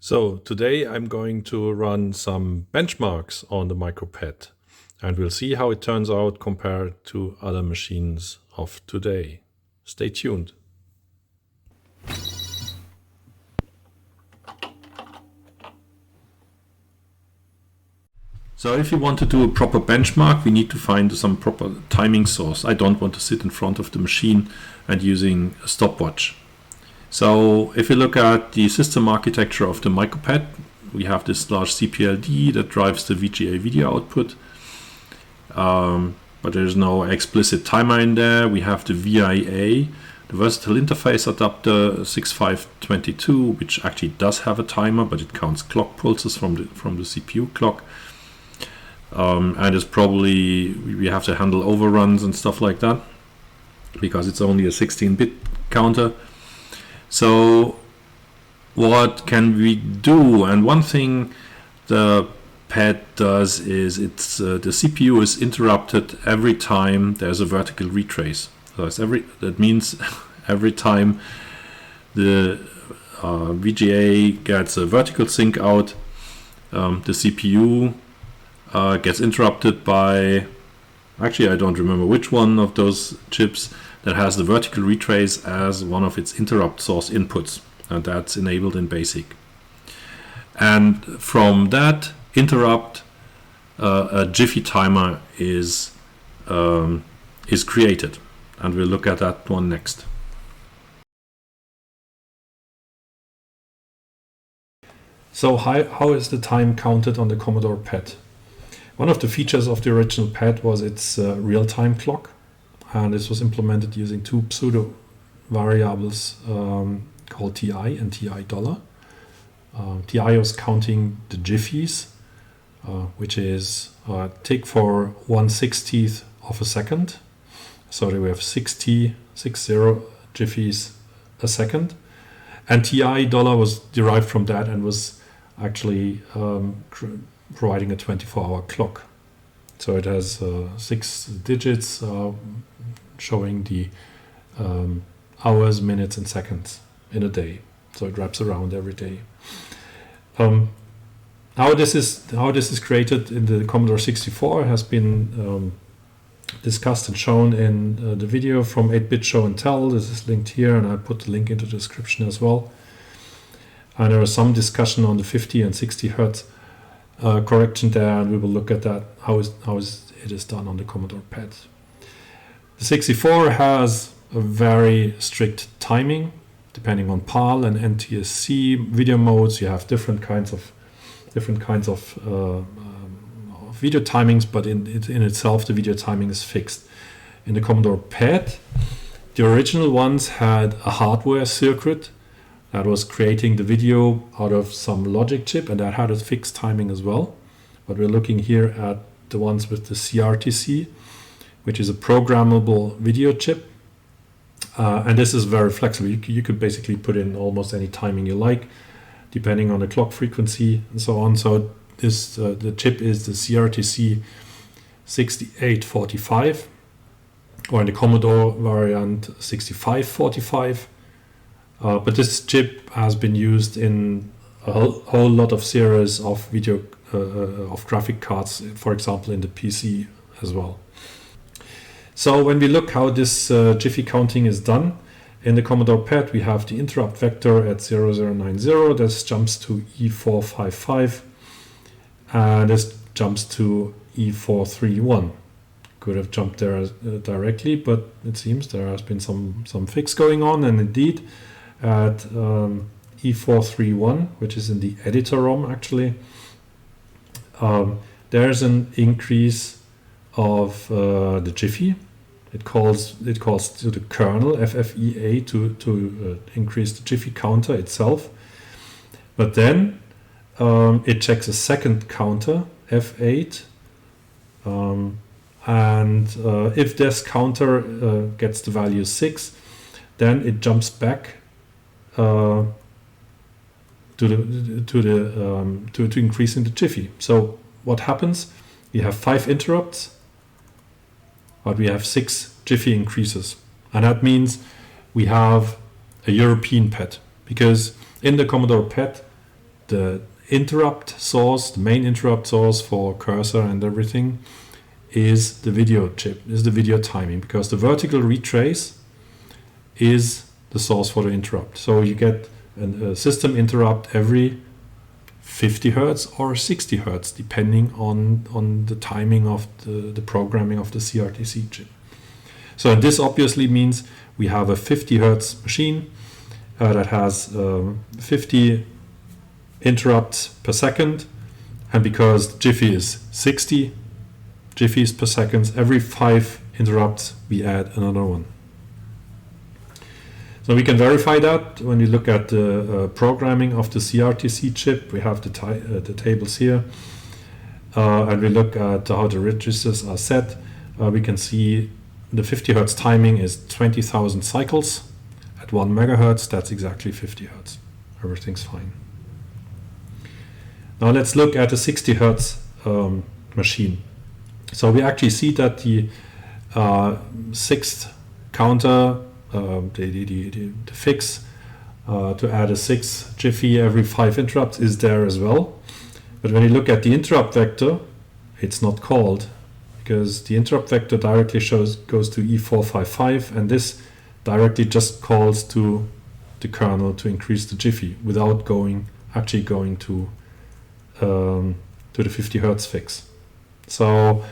So today I'm going to run some benchmarks on the MicroPET, and we'll see how it turns out compared to other machines of today. Stay tuned. So if you want to do a proper benchmark, we need to find some proper timing source. I don't want to sit in front of the machine and using a stopwatch. So if you look at the system architecture of the MicroPET, we have this large CPLD that drives the VGA video output, but there's no explicit timer in there. We have the VIA, the Versatile Interface Adapter 6522, which actually does have a timer, but it counts clock pulses from the CPU clock. And it's probably, we have to handle overruns and stuff like that, because it's only a 16-bit counter. So what can we do? And one thing the PET does is the CPU is interrupted every time there's a vertical retrace. So that means every time the VGA gets a vertical sync out, the CPU gets interrupted by, actually I don't remember which one of those chips that has the vertical retrace as one of its interrupt source inputs, and that's enabled in BASIC. And from that interrupt, a Jiffy timer is created, and we'll look at that one next. So how is the time counted on the Commodore PET? One of the features of the original PET was its real-time clock, and this was implemented using two pseudo variables called TI and TI $. TI was counting the Jiffies, which is a tick for 1/60th of a second. So we have 60 Jiffies a second, and TI $, was derived from that and was actually providing a 24-hour clock. So it has 6 digits showing the hours, minutes, and seconds in a day. So it wraps around every day. How this is created in the Commodore 64 has been discussed and shown in the video from 8-bit Show and Tell. This is linked here, and I put the link into the description as well. And there was some discussion on the 50 and 60 hertz correction there, and we will look at that, how it is done on the Commodore PET. The 64 has a very strict timing depending on PAL and NTSC video modes. You have different kinds of video timings, but in itself the video timing is fixed. In the Commodore PET, the original ones had a hardware circuit that was creating the video out of some logic chip, and that had a fixed timing as well. But we're looking here at the ones with the CRTC, which is a programmable video chip. And this is very flexible. You could basically put in almost any timing you like, depending on the clock frequency and so on. So this the chip is the CRTC 6845, or in the Commodore variant 6545. But this chip has been used in a whole lot of series of video of graphic cards, for example in the PC as well. So when we look how this Jiffy counting is done, in the Commodore PET we have the interrupt vector at 0090. This jumps to E455, and this jumps to E431. Could have jumped there directly, but it seems there has been some fix going on, and indeed at E431, which is in the editor ROM actually, there's an increase of the Jiffy. It calls to the kernel FFEA to increase the Jiffy counter itself. But then it checks a second counter, F8, and if this counter gets the value 6, then it jumps back to increasing the Jiffy. So what happens? We have 5 interrupts, but we have 6 Jiffy increases, and that means we have a European PET, because in the Commodore PET the interrupt source, the main interrupt source for cursor and everything, is the video chip, is the video timing, because the vertical retrace is the source for the interrupt. So you get a system interrupt every 50 Hertz or 60 Hertz, depending on the timing of the programming of the CRTC chip. So this obviously means we have a 50 Hertz machine that has 50 interrupts per second, and because Jiffy is 60 Jiffies per second, every 5 interrupts we add another one. So we can verify that when we look at the programming of the CRTC chip. We have the tables here, and we look at how the registers are set. We can see the 50 Hertz timing is 20,000 cycles. At 1 megahertz, that's exactly 50 Hertz. Everything's fine. Now let's look at a 60 Hertz machine. So we actually see that the 6th counter, the fix to add a 6 Jiffy every 5 interrupts is there as well. But when you look at the interrupt vector, it's not called, because the interrupt vector directly goes to E455, and this directly just calls to the kernel to increase the Jiffy without actually going to the 50 Hertz fix. So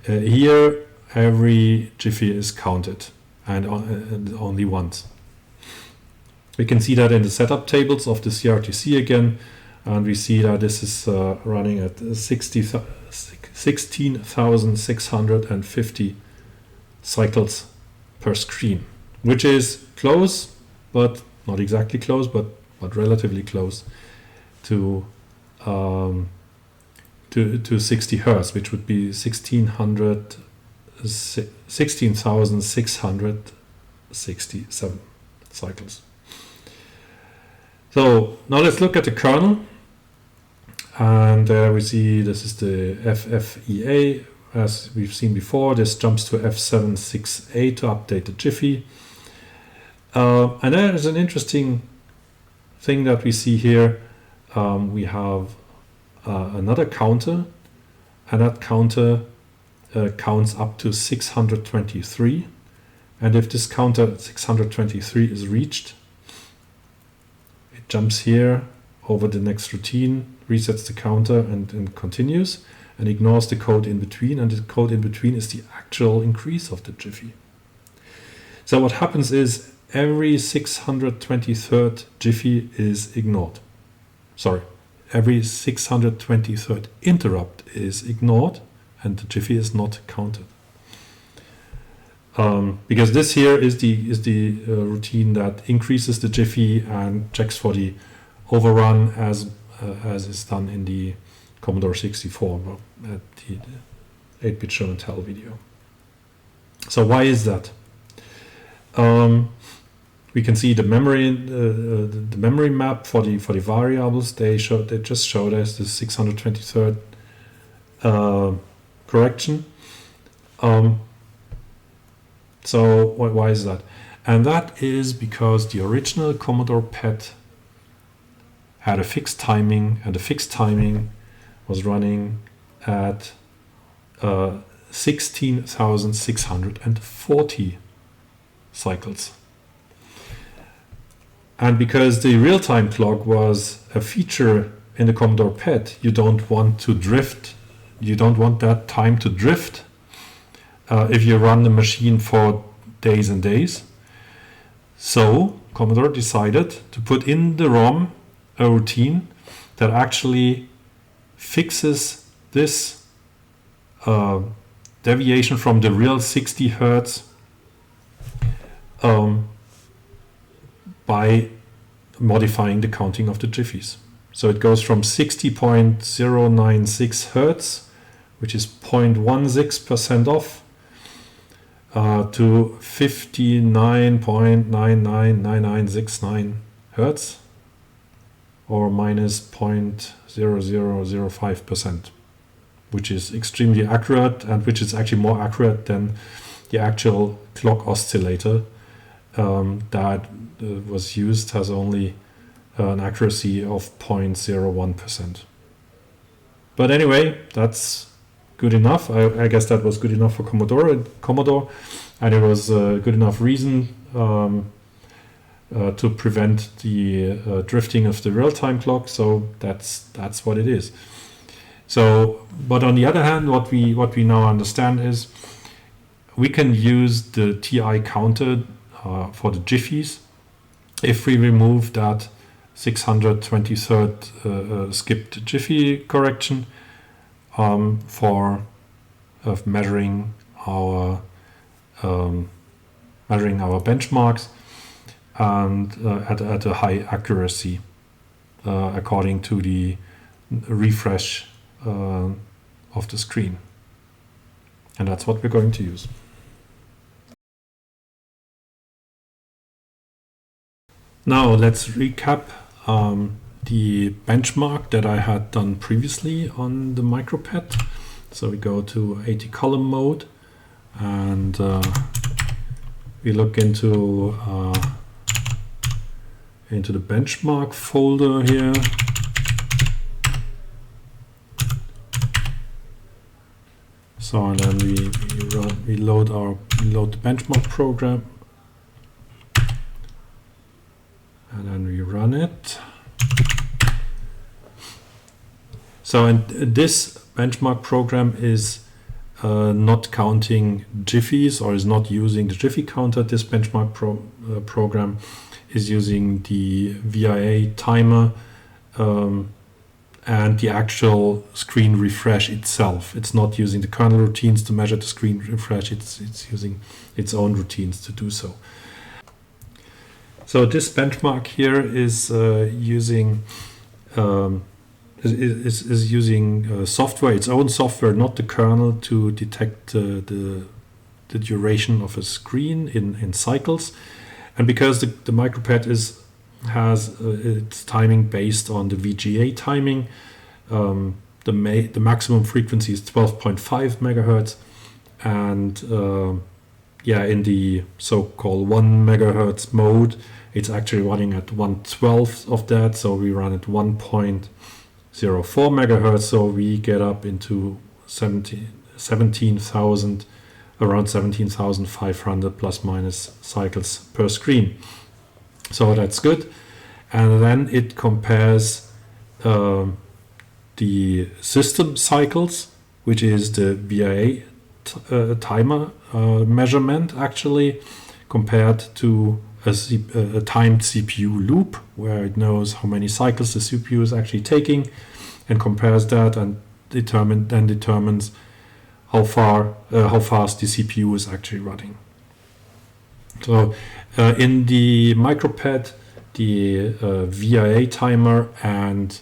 here every Jiffy is counted, and only once. We can see that in the setup tables of the CRTC again, and we see that this is running at 16,650 cycles per screen, which is close, but not exactly close, but relatively close to 60 Hertz, which would be 16,667 cycles. So now let's look at the kernel, and we see this is the FFEA. As we've seen before, this jumps to F768 to update the Jiffy. And there is an interesting thing that we see here. We have another counter, and that counter counts up to 623. And if this counter 623 is reached, it jumps here over the next routine, resets the counter, and continues, and ignores the code in between. And the code in between is the actual increase of the Jiffy. So what happens is every 623rd Jiffy is ignored. Sorry, every 623rd interrupt is ignored, and the Jiffy is not counted. Because this here is the routine that increases the Jiffy and checks for the overrun as is done in the Commodore 64 at the 8-bit show and tell video. So why is that? We can see the memory map for the variables. They just showed us the 623rd correction. So why is that? And that is because the original Commodore PET had a fixed timing, and the fixed timing was running at 16,640 cycles. And because the real-time clock was a feature in the Commodore PET, you don't want to drift. You don't want that time to drift if you run the machine for days and days. So Commodore decided to put in the ROM a routine that actually fixes this deviation from the real 60 Hertz by modifying the counting of the Jiffies. So it goes from 60.096 Hertz, which is 0.16% off, to 59.999969 Hertz, or minus 0.0005%, which is extremely accurate, and which is actually more accurate than the actual clock oscillator that was used. Has only an accuracy of 0.01%. But anyway, that's good enough. I guess that was good enough for Commodore, and it was a good enough reason to prevent the drifting of the real-time clock. So that's what it is. So, but on the other hand, what we now understand is we can use the TI counter for the Jiffies if we remove that 623rd skipped Jiffy correction for measuring our benchmarks and at a high accuracy according to the refresh of the screen. And that's what we're going to use. Now let's recap the benchmark that I had done previously on the MicroPET. So we go to 80 column mode and we look into the benchmark folder here. So and then we load the benchmark program. And then we run it. So and this benchmark program is not counting Jiffies or is not using the Jiffy counter. This benchmark program is using the VIA timer and the actual screen refresh itself. It's not using the kernel routines to measure the screen refresh. It's using its own routines to do so. So this benchmark here is using software, its own software, not the kernel, to detect the duration of a screen in cycles. And because the MicroPET has its timing based on the VGA timing, the maximum frequency is 12.5 megahertz, and in the so-called 1 megahertz mode, it's actually running at 1/12 of that. So we run at 1.04 megahertz. So we get up into 17,000, around 17,500 plus minus cycles per screen. So that's good. And then it compares the system cycles, which is the VIA timer measurement actually, compared to a timed CPU loop, where it knows how many cycles the CPU is actually taking, and compares that and determines how fast the CPU is actually running. So in the MicroPET, the VIA timer and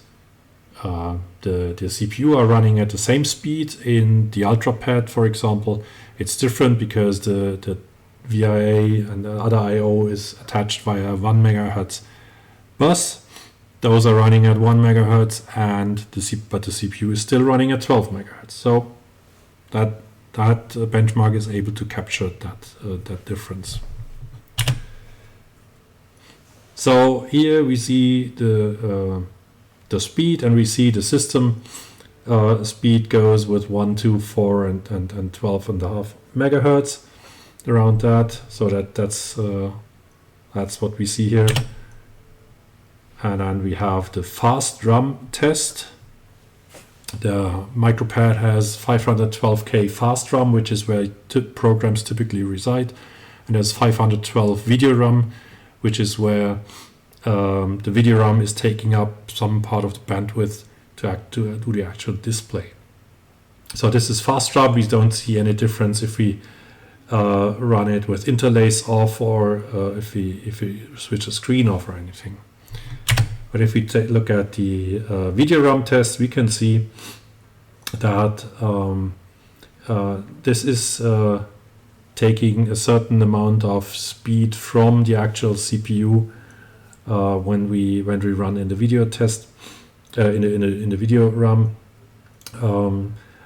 the CPU are running at the same speed. In the UltraPET, for example, it's different because the VIA and the other I/O is attached via 1 megahertz bus. Those are running at 1 megahertz, but the CPU is still running at 12 megahertz. So that benchmark is able to capture that difference. So here we see the speed, and we see the system speed goes with 1, 2, 4, and 12.5 megahertz, around that. So that's what we see here. And then we have the fast RAM test. The MicroPET has 512K fast RAM, which is where programs typically reside, and there's 512 video RAM, which is where the video RAM is taking up some part of the bandwidth to do the actual display. So this is fast RAM. We don't see any difference if we run it with interlace off or if we switch the screen off or anything. But if we look at the video RAM test, we can see that this is taking a certain amount of speed from the actual CPU when we run in the video test in the video RAM,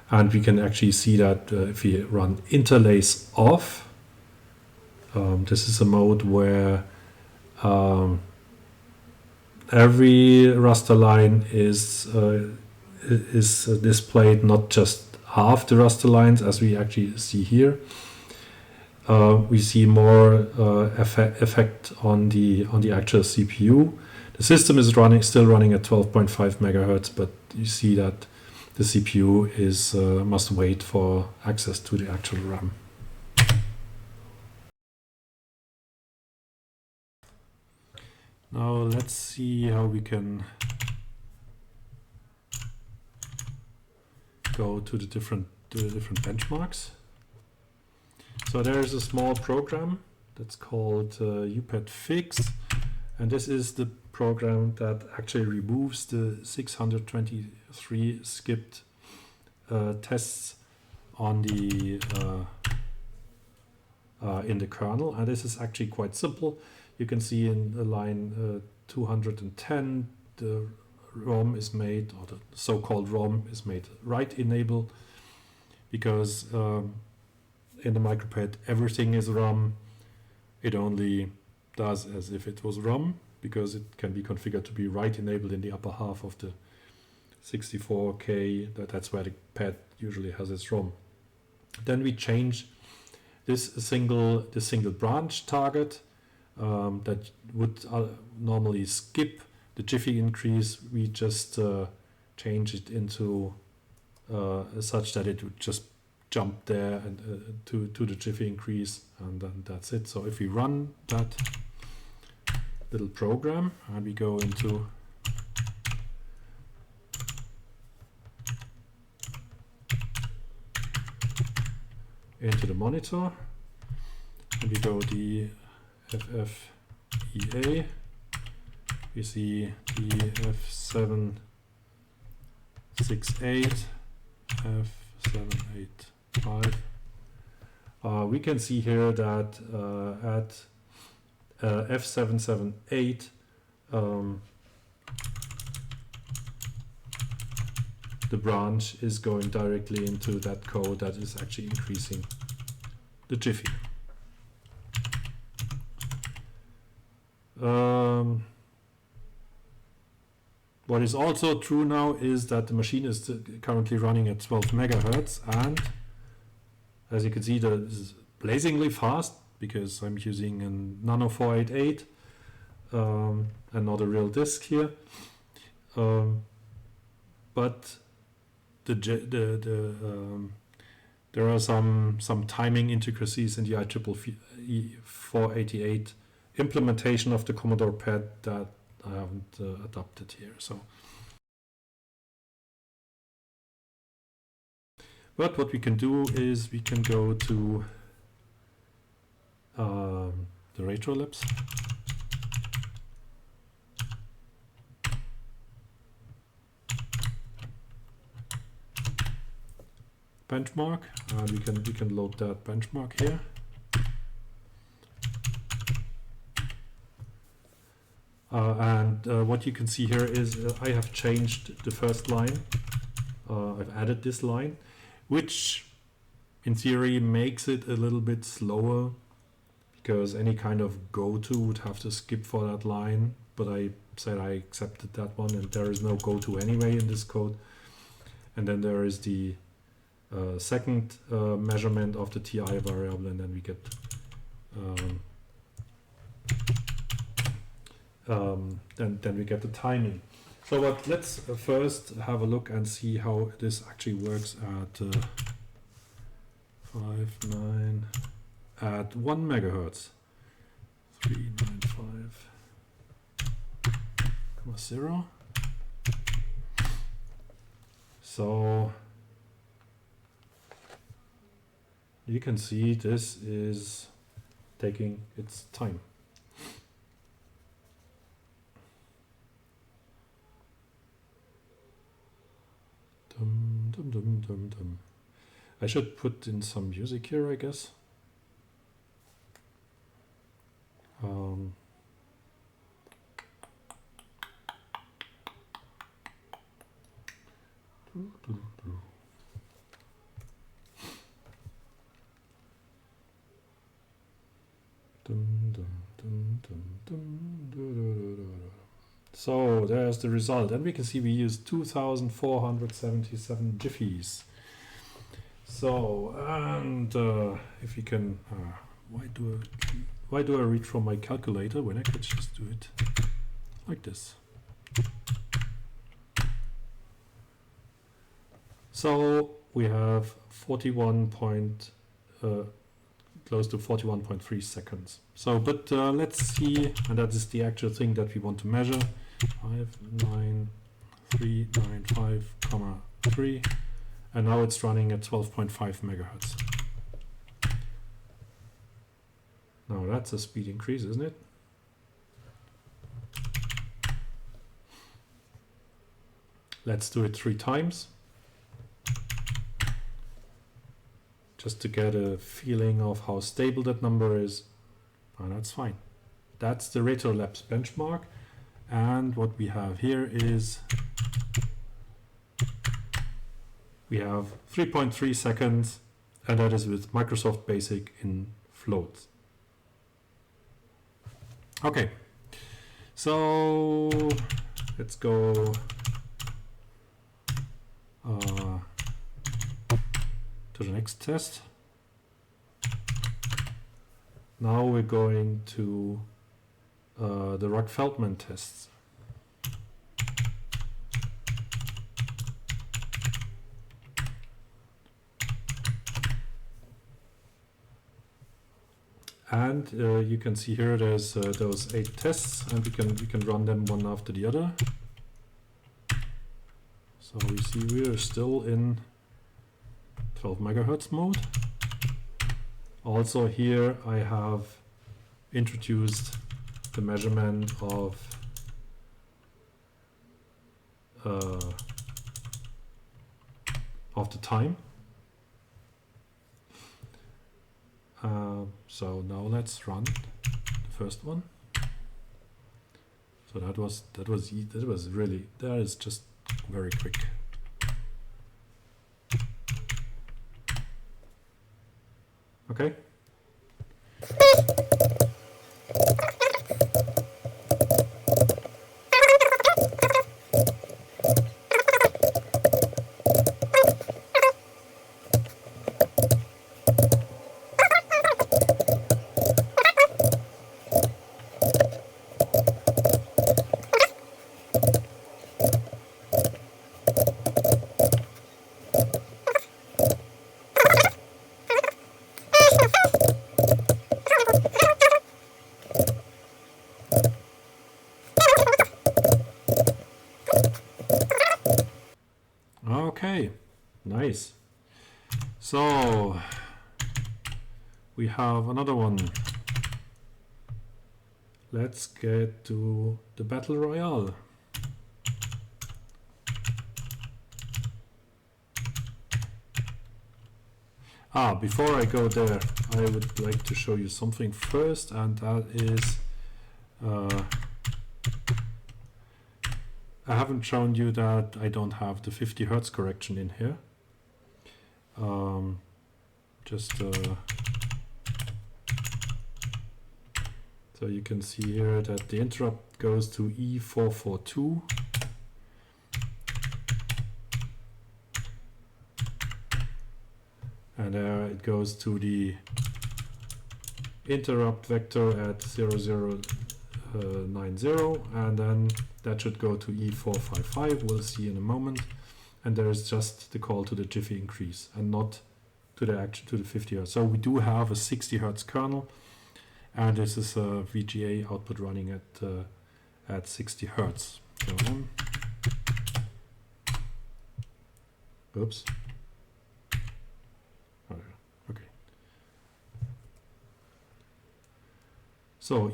and we can actually see that if we run interlace off, every raster line is displayed, not just half the raster lines as we actually see here. We see more effect on the actual CPU. The system is still running at 12.5 megahertz, but you see that the CPU must wait for access to the actual RAM. Now let's see how we can go to the different benchmarks. So there is a small program that's called UltraPET Fix, and this is the program that actually removes the 623 skipped tests on the in the kernel, and this is actually quite simple. You can see in the line 210 the ROM is made, or the so-called ROM is made write enable, because in the MicroPET everything is ROM. It only does as if it was ROM, because it can be configured to be write enabled in the upper half of the 64K. That's where the PET usually has its ROM. Then we change this single branch target that would normally skip the Jiffy increase. We just change it into such that it would just jump there and to the Jiffy increase, and then that's it. So if we run that little program and we go into the monitor and we go the FFEA, we see F768, F785. We can see here that at F778 the branch is going directly into that code that is actually increasing the Jiffy. What is also true now is that the machine is currently running at 12 megahertz, and as you can see, that is blazingly fast because I'm using a Nano 488 and not a real disk here. But there are some timing intricacies in the IEEE 488 implementation of the Commodore PET that I haven't adopted here. So, but what we can do is we can go to the Retrolabs. Benchmark, and we can load that benchmark here. What you can see here is I have changed the first line. I've added this line, which in theory makes it a little bit slower, because any kind of go-to would have to skip for that line. But I said I accepted that one, and there is no go-to anyway in this code. And then there is the second measurement of the TI variable, and then we get then we get the timing. So let's first have a look and see how this actually works at 5.9 at 1 megahertz. 395.0. So you can see this is taking its time. Dum, dum, dum, dum, dum. I should put in some music here, I guess. So there's the result, and we can see we use 2,477 Jiffies. So, and if you can, why do I read from my calculator when I could just do it like this? So we have 41 close to 41.3 seconds. So, but let's see, and that is the actual thing that we want to measure. 59395,3, and now it's running at 12.5 megahertz. Now that's a speed increase, isn't it? Let's do it 3 times, just to get a feeling of how stable that number is. And that's fine. That's the RetroLabs benchmark. And what we have here is we have 3.3 seconds, and that is with Microsoft Basic in floats. Okay, so let's go to the next test. Now we're going to the Rock-Feldman tests. And you can see here there's those 8 tests, and we can run them one after the other. So we see we're still in 12 megahertz mode. Also here I have introduced the measurement of the time. So now let's run the first one. So that was really, that is just very quick. Okay. Okay, nice. So we have another one. Let's get to the Battle Royale. Before I go there, I would like to show you something first, and that is I haven't shown you that I don't have the 50 Hertz correction in here. So you can see here that the interrupt goes to E442. And it goes to the interrupt vector at 0090, and then that should go to E455, we'll see in a moment. And there is just the call to the Jiffy increase and not to the 50 Hertz. So we do have a 60 Hertz kernel, and this is a VGA output running at 60 Hertz. So, oops. Okay. So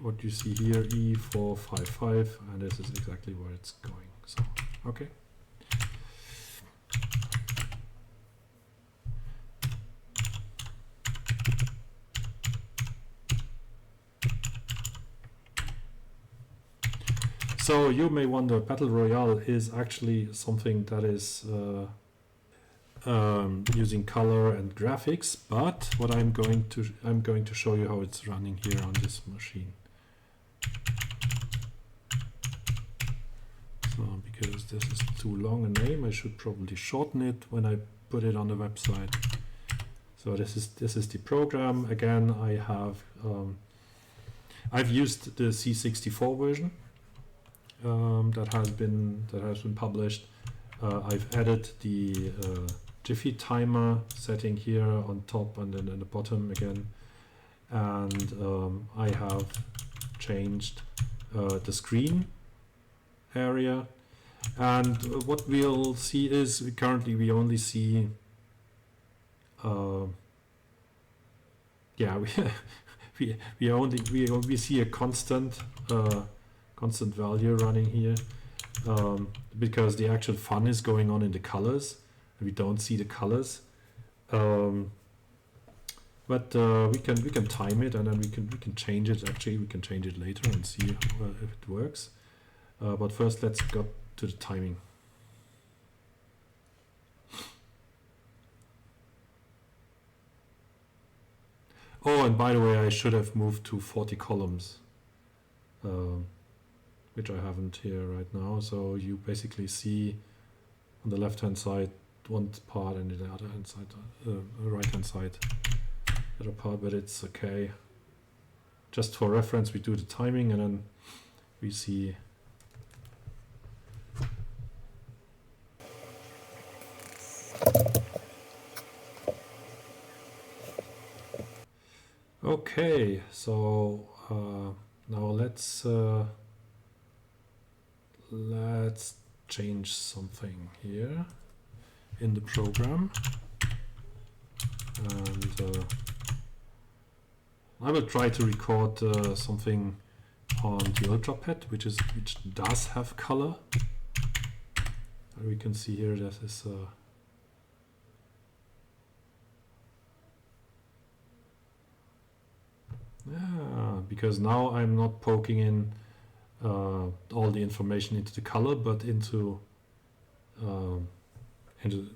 what you see here, E455, and this is exactly where it's going. So, okay. So you may wonder, Battle Royale is actually something that is using color and graphics, but what I'm going to show you how it's running here on this machine. because this is too long a name. I should probably shorten it when I put it on the website. So this is the program. Again, I have I've used the C64 version that has been published. I've added the Jiffy timer setting here on top and then at the bottom again, and I have changed the screen area. And what we'll see is currently we only see we see a constant value running here, because the actual fun is going on in the colors. We don't see the colors, but we can time it, and then we can change it. Actually, we can change it later and see if it works. But first, let's go to the timing. Oh, and by the way, I should have moved to 40 columns, which I haven't here right now. So you basically see on the left-hand side one part, and the other hand side, right-hand side, the other part. But it's okay. Just for reference, we do the timing, and then we see. Okay, so now let's change something here in the program, and I will try to record something on the UltraPET, which does have color. And we can see here this is because now I'm not poking in all the information into the color, but into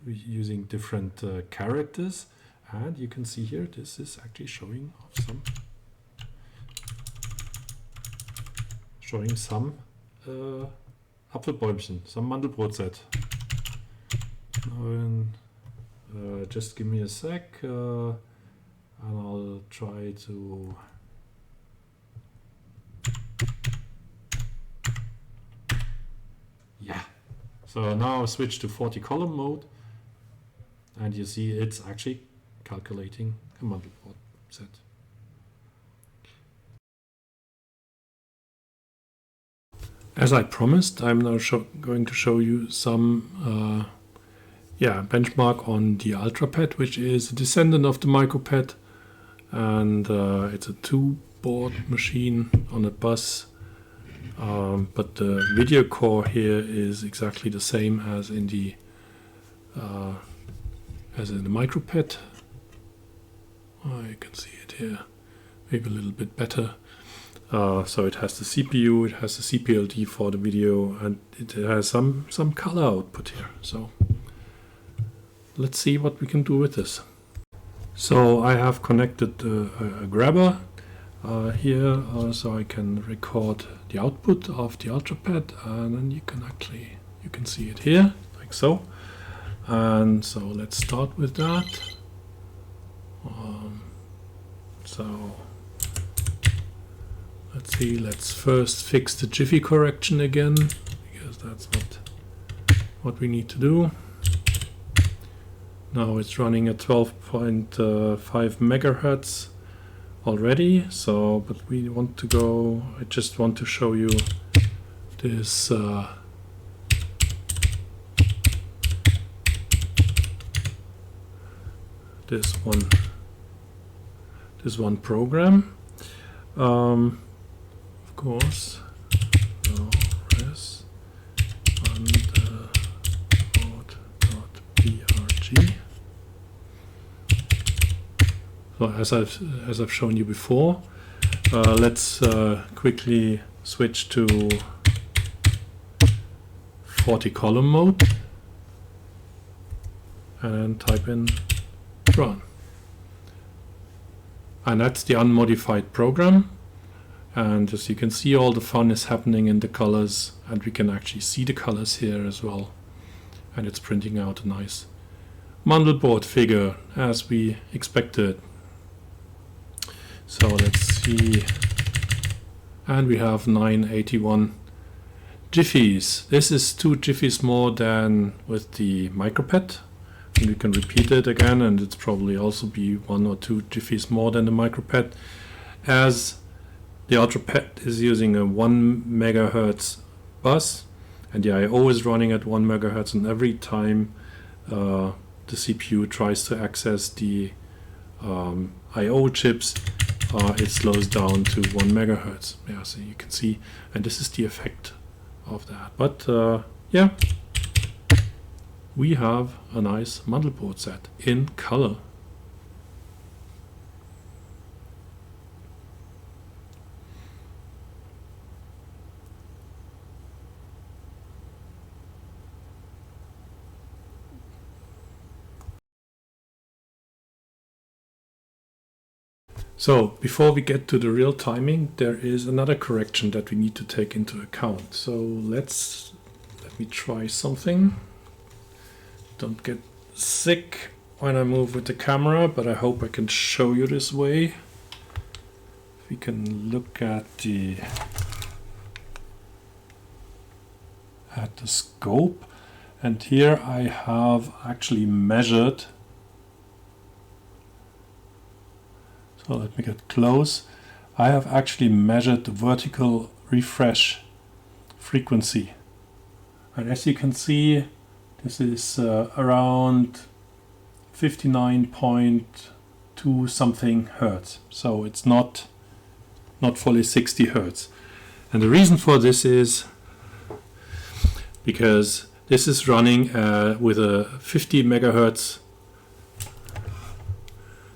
using different characters. And you can see here this is actually showing some Apfelbäumchen, some Mandelbrotset. And just give me a sec, and I'll try to. Yeah, so now I'll switch to 40 column mode, and you see it's actually calculating a Mandelbrot set. As I promised, I'm now going to show you some benchmark on the UltraPET, which is a descendant of the MicroPET, and it's a 2-board machine on a bus. But the video core here is exactly the same as in the MicroPET. You can see it here, maybe a little bit better. So it has the CPU, it has the CPLD for the video, and it has some color output here. So let's see what we can do with this. So I have connected a grabber here, so I can record the output of the UltraPET, and then you can see it here like so. And so let's start with that. So let's see, let's first fix the Jiffy correction again, because that's what we need to do. Now it's running at 12.5 megahertz already, so but we want to go, I just want to show you this this one program. Of course, res underboard.brg. So as I've shown you before, let's quickly switch to 40 column mode and type in run. And that's the unmodified program. And as you can see, all the fun is happening in the colors, and we can actually see the colors here as well. And it's printing out a nice Mandelbrot figure as we expected. So let's see. And we have 981 Jiffies. This is 2 Jiffies more than with the MicroPET. And we can repeat it again, and it's probably also be 1 or 2 Jiffies more than the MicroPET, as the UltraPET is using a 1 megahertz bus, and the I/O is running at 1 megahertz, and every time the CPU tries to access the I/O chips, it slows down to 1 megahertz. Yeah, so you can see, and this is the effect of that. But yeah, we have a nice Mandelbrot set in color. So before we get to the real timing, there is another correction that we need to take into account. So let me try something. Don't get sick when I move with the camera, but I hope I can show you this way. We can look at the scope, and here I have actually measured. So let me get close. I have actually measured the vertical refresh frequency. And as you can see, this is around 59.2 something hertz. So it's not fully 60 hertz. And the reason for this is because this is running with a 50 megahertz.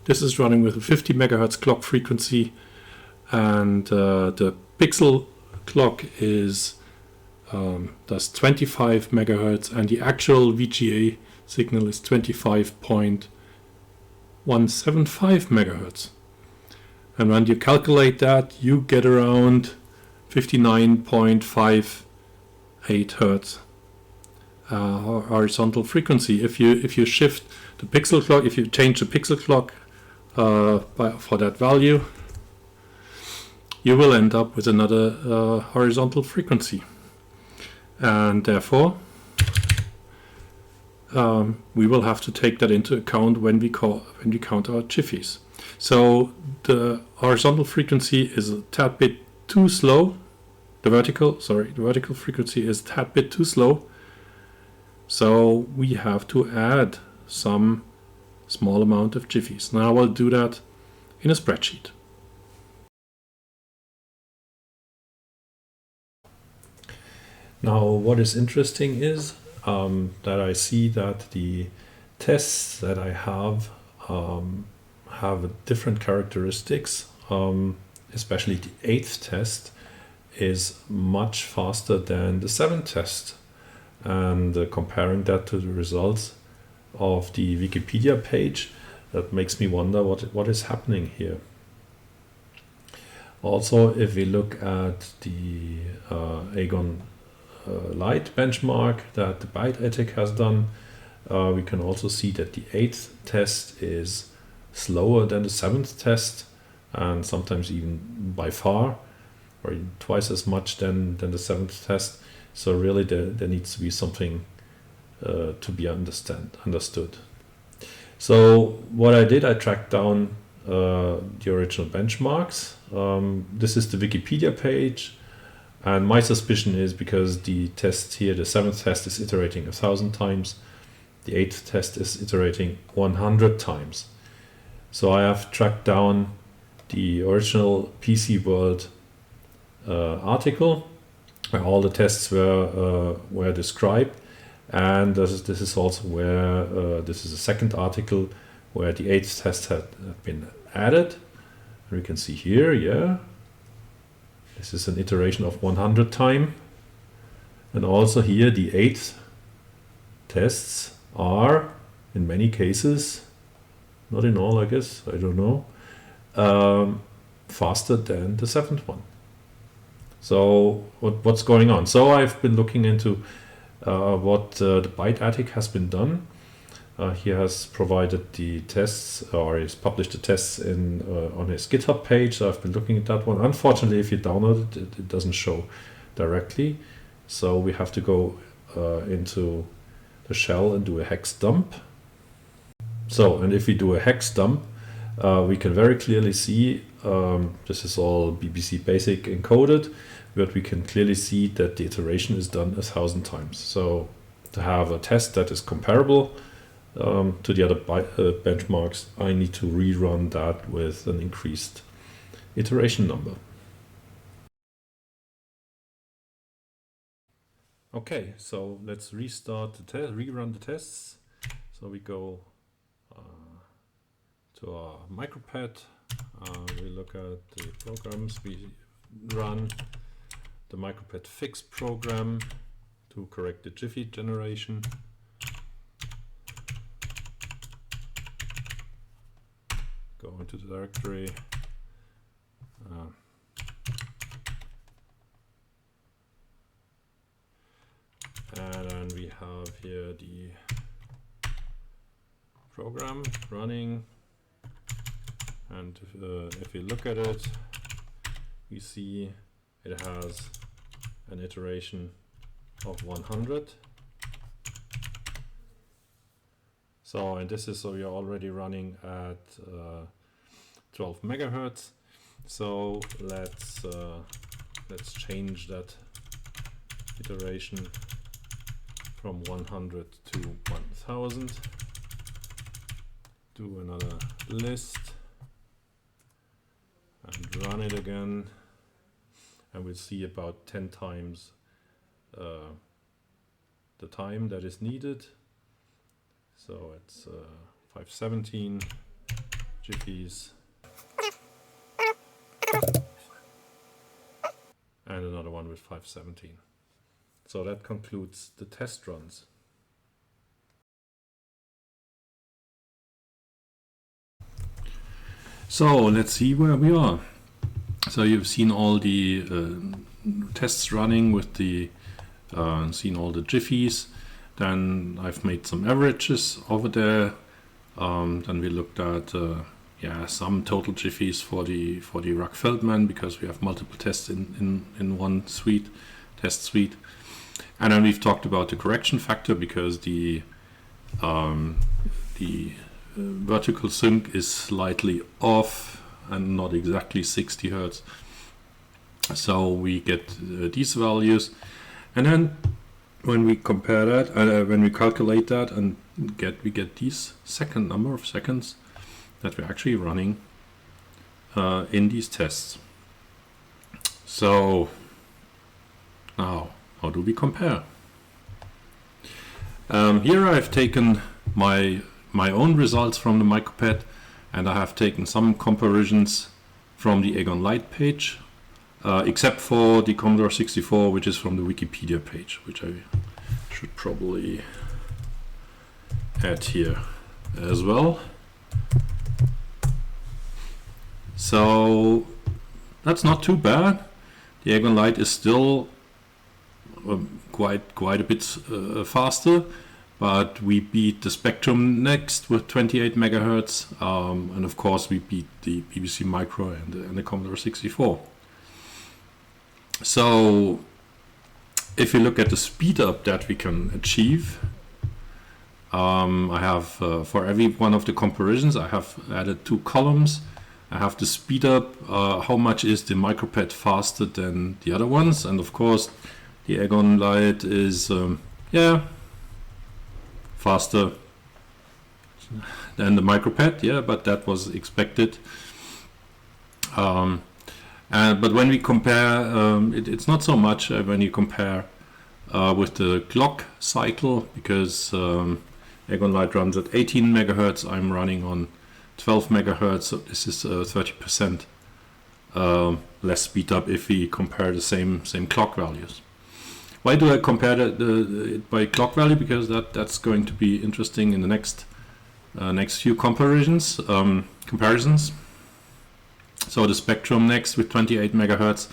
This is running with a 50 megahertz clock frequency, and the pixel clock is does 25 megahertz, and the actual VGA signal is 25.175 megahertz. And when you calculate that, you get around 59.58 hertz horizontal frequency. If you shift the pixel clock, if you change the pixel clock for that value, you will end up with another horizontal frequency, and therefore we will have to take that into account when we count our Jiffies. So the horizontal frequency is a tad bit too slow. The vertical frequency is a tad bit too slow. So we have to add some small amount of Jiffies. Now I'll do that in a spreadsheet. Now what is interesting is that I see that the tests that I have different characteristics. Especially the 8th test is much faster than the 7th test. And comparing that to the results of the Wikipedia page, that makes me wonder what is happening here. Also, if we look at the Agon Light benchmark that the Byte has done, we can also see that the 8th test is slower than the 7th test, and sometimes even by far, or even twice as much than the 7th test. So really there needs to be something to be understood. So what I did, I tracked down the original benchmarks. This is the Wikipedia page, and my suspicion is because the test here, the 7th test is iterating 1,000 times, the 8th test is iterating 100 times. So I have tracked down the original PC World article where all the tests were described, and this is also where this is a second article where the 8th test had been added. And we can see here, yeah, this is an iteration of 100 time, and also here the 8th tests are in many cases, not in all I guess, I don't know, faster than the 7th one. So what's going on? So I've been looking into what the Byte Attic has been done. He has provided the tests, or he's published the tests on his GitHub page. So I've been looking at that one. Unfortunately, if you download it, it doesn't show directly. So we have to go into the shell and do a hex dump. So, and if we do a hex dump, we can very clearly see, this is all BBC Basic encoded, but we can clearly see that the iteration is done 1,000 times. So to have a test that is comparable to the other benchmarks, I need to rerun that with an increased iteration number. Okay, so let's restart the test, rerun the tests. So we go to our MicroPET. We look at the programs. We run the MicroPET fix program to correct the Jiffy generation. Go into the directory. And then we have here the program running. And if we look at it, we see it has an iteration of 100. So, and this is, so we are already running at 12 megahertz. So let's change that iteration from 100 to 1000. Do another list and run it again, and we'll see about 10 times the time that is needed. So it's 517 Jiffies and another one with 517. So that concludes the test runs. So let's see where we are. So you've seen all the tests running with the seen all the Jiffies. Then I've made some averages over there. Then we looked at some total Jiffies for the Rock-Feldman, because we have multiple tests in one test suite. And then we've talked about the correction factor, because the vertical sync is slightly off and not exactly 60 Hertz. So we get these values, and then when we compare that, when we calculate that, and we get these number of seconds that we're actually running in these tests. So now, how do we compare? Here I've taken my own results from the MicroPET, and I have taken some comparisons from the Agon Lite page, except for the Commodore 64, which is from the Wikipedia page, which I should probably add here as well. So that's not too bad. The Agon Lite is still quite a bit faster, but we beat the Spectrum Next with 28 megahertz, and of course we beat the BBC Micro and the Commodore 64. So if you look at the speed up that we can achieve, I have for every one of the comparisons, I have added 2 columns. I have the speed up, how much is the MicroPET faster than the other ones, and of course the Agon Lite is faster than the MicroPET, but that was expected. But when we compare, it's not so much when you compare with the clock cycle, because Agon Lite runs at 18 megahertz. I'm running on 12 megahertz, so this is 30% less speed up if we compare the same clock values. Why do I compare it by clock value? Because that's going to be interesting in the next few comparisons. So the Spectrum Next with 28 megahertz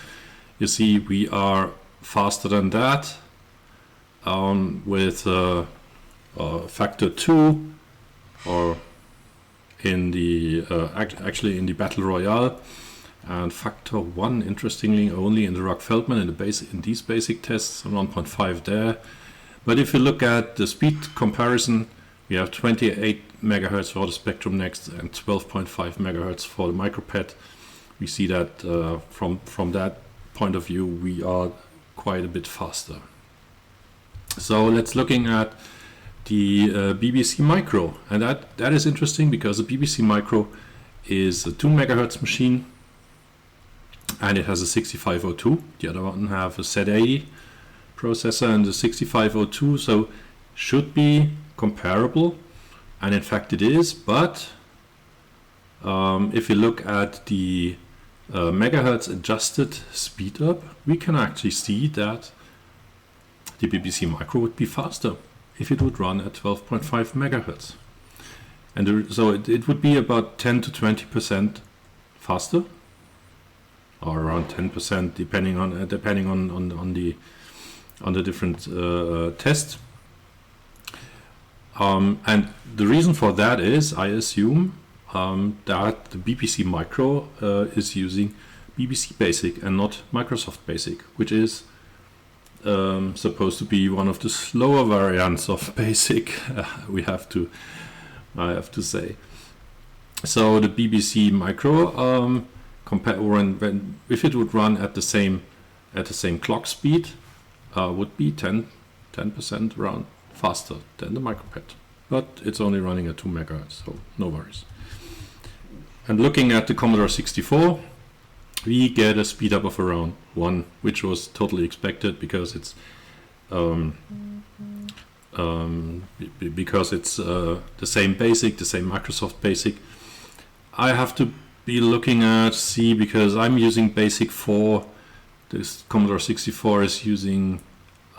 You see we are faster than that with factor 2, or in the actually in the Battle Royale, and factor 1 interestingly only in the Rock-Feldman in these basic tests, 1.5 there. But if you look at the speed comparison, we have 28 megahertz for the Spectrum Next and 12.5 megahertz for the MicroPET. We see that from that point of view we are quite a bit faster. So let's looking at the BBC Micro, and that is interesting because the BBC Micro is a 2 megahertz machine and it has a 6502. The other one have a Z80 processor and the 6502, so should be comparable, and in fact it is. But if you look at the megahertz adjusted speed up, we can actually see that the BBC Micro would be faster if it would run at 12.5 megahertz, and so it would be about 10 to 20% faster, or around 10% depending on the different tests. And the reason for that is, I assume, that the BBC Micro is using BBC Basic and not Microsoft Basic, which is supposed to be one of the slower variants of Basic. I have to say. So the BBC Micro, if it would run at the same clock speed, would be 10% around faster than the MicroPET, but it's only running at 2 megahertz, so no worries. And looking at the Commodore 64, we get a speed up of around 1, which was totally expected because it's the same Basic, the same Microsoft Basic. I have to be looking at C because I'm using Basic 4. This Commodore 64 is using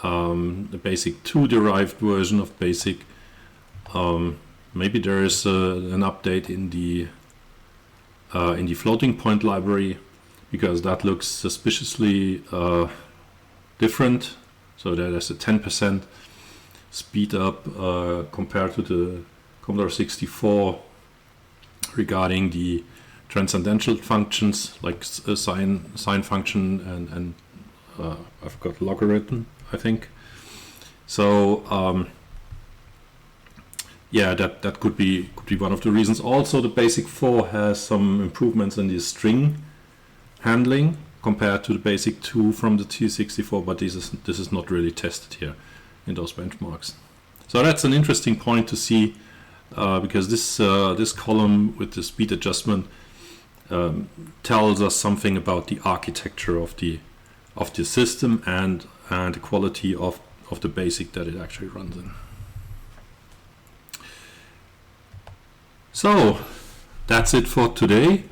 the Basic 2 derived version of Basic. Maybe there is an update in the floating point library, because that looks suspiciously different. So there's a 10% speed up compared to the Commodore 64 regarding the transcendental functions like sine function and I forgot logarithm, I think. So yeah, that could be one of the reasons. Also, the Basic 4 has some improvements in the string handling compared to the Basic 2 from the T64, but this is not really tested here in those benchmarks. So that's an interesting point to see, because this column with the speed adjustment tells us something about the architecture of the system and the quality of the Basic that it actually runs in. So that's it for today.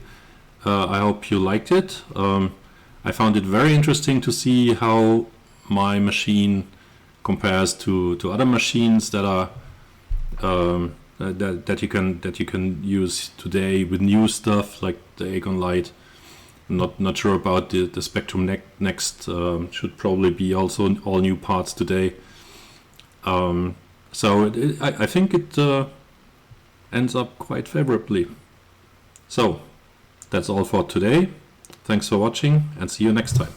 I hope you liked it. I found it very interesting to see how my machine compares to other machines that are that you can use today with new stuff like the Aegon Lite. Not sure about the Spectrum Next. Should probably be also all new parts today. So I think it ends up quite favorably. So that's all for today. Thanks for watching and see you next time.